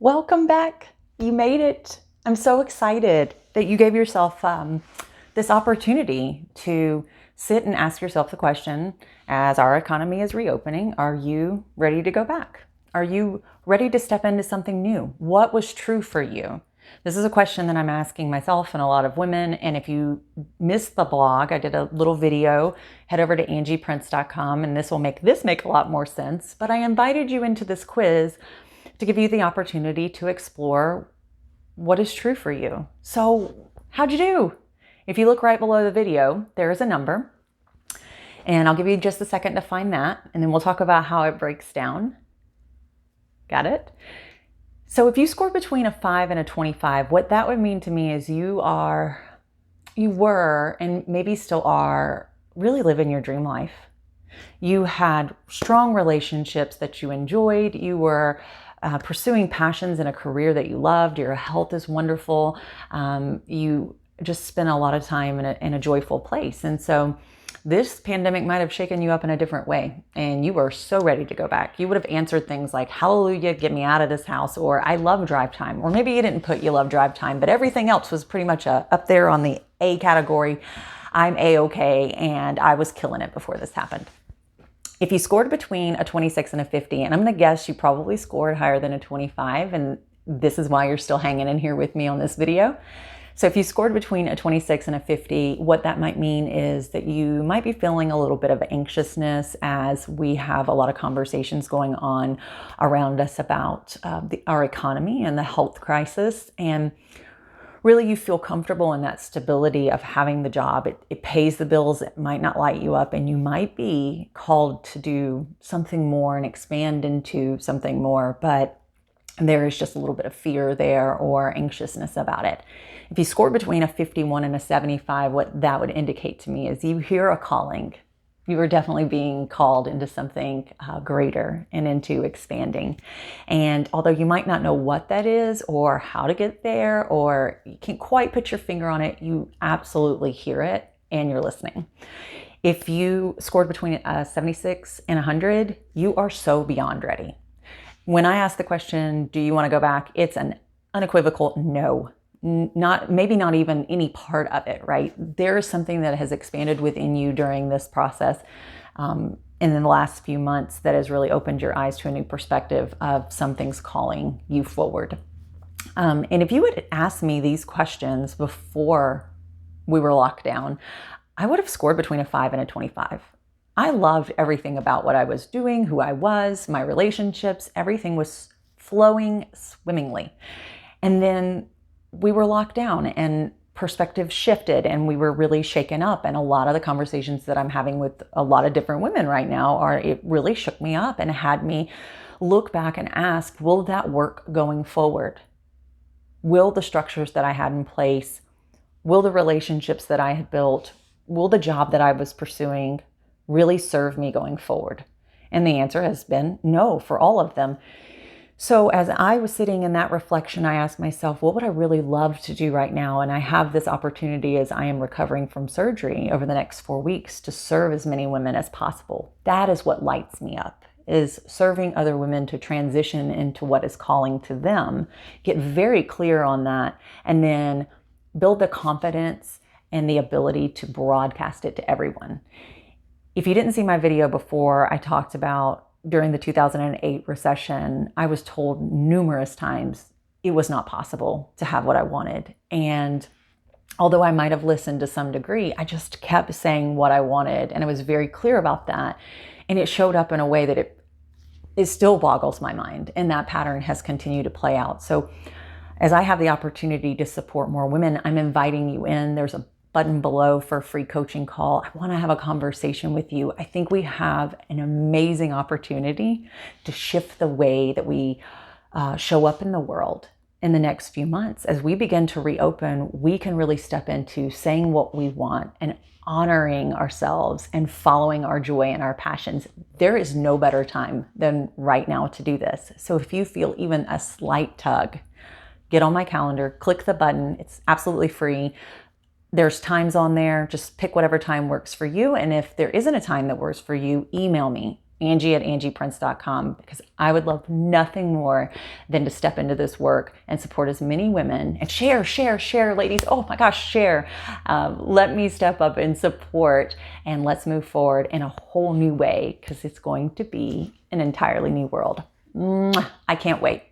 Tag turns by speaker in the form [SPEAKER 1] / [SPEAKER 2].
[SPEAKER 1] Welcome back. You made it. I'm so excited that you gave yourself this opportunity to sit and ask yourself the question, as our economy is reopening, are you ready to go back? Are you ready to step into something new? What was true for you? This is a question that I'm asking myself and a lot of women. And if you missed the blog, I did a little video. Head over to angieprince.com and this will make a lot more sense. But I invited you into this quiz to give you the opportunity to explore what is true for you. So, how'd you do? If you look right below the video, there is a number. And I'll give you just a second to find that. And then we'll talk about how it breaks down. Got it? So if you scored between a 5 and a 25, what that would mean to me is you were, and maybe still are, really living your dream life. You had strong relationships that you enjoyed. You were pursuing passions in a career that you loved. Your health is wonderful. You just spent a lot of time in a joyful place. And so this pandemic might have shaken you up in a different way, and you were so ready to go back. You would have answered things like, hallelujah, get me out of this house, or I love drive time. Or maybe you didn't put you love drive time, but everything else was pretty much up there on the A category. I'm A-okay, and I was killing it before this happened. If you scored between a 26 and a 50, and I'm going to guess you probably scored higher than a 25, and this is why you're still hanging in here with me on this video. So if you scored between a 26 and a 50, what that might mean is that you might be feeling a little bit of anxiousness as we have a lot of conversations going on around us about our economy and the health crisis. And really you feel comfortable in that stability of having the job. It pays the bills. It might not light you up, and you might be called to do something more and expand into something more, but there is just a little bit of fear there or anxiousness about it. If you score between a 51 and a 75, what that would indicate to me is you hear a calling. You are definitely being called into something greater and into expanding. And although you might not know what that is or how to get there, or you can't quite put your finger on it, you absolutely hear it and you're listening. If you scored between 76 and 100, you are so beyond ready. When I ask the question, do you want to go back? It's an unequivocal no. Maybe not even any part of it, right? There is something that has expanded within you during this process in the last few months that has really opened your eyes to a new perspective of something's calling you forward. And if you had asked me these questions before we were locked down, I would have scored between a 5 and a 25. I loved everything about what I was doing, who I was, my relationships, everything was flowing swimmingly. And then we were locked down and perspective shifted and we were really shaken up. And a lot of the conversations that I'm having with a lot of different women right now it really shook me up and had me look back and ask, will that work going forward? Will the structures that I had in place, will the relationships that I had built, will the job that I was pursuing really serve me going forward? And the answer has been no for all of them. So as I was sitting in that reflection, I asked myself, what would I really love to do right now? And I have this opportunity as I am recovering from surgery over the next 4 weeks to serve as many women as possible. That is what lights me up, is serving other women to transition into what is calling to them, get very clear on that, and then build the confidence and the ability to broadcast it to everyone. If you didn't see my video before, I talked about during the 2008 recession, I was told numerous times it was not possible to have what I wanted. And although I might have listened to some degree, I just kept saying what I wanted. And I was very clear about that. And it showed up in a way that it still boggles my mind. And that pattern has continued to play out. So as I have the opportunity to support more women, I'm inviting you in. There's a button below for a free coaching call. I want to have a conversation with you. I think we have an amazing opportunity to shift the way that we show up in the world in the next few months. As we begin to reopen, we can really step into saying what we want and honoring ourselves and following our joy and our passions. There is no better time than right now to do this. So if you feel even a slight tug, get on my calendar, click the button. It's absolutely free. There's times on there. Just pick whatever time works for you. And if there isn't a time that works for you, email me Angie@angieprince.com, because I would love nothing more than to step into this work and support as many women and share, ladies. Oh my gosh, share. Let me step up and support, and let's move forward in a whole new way, because it's going to be an entirely new world. I can't wait.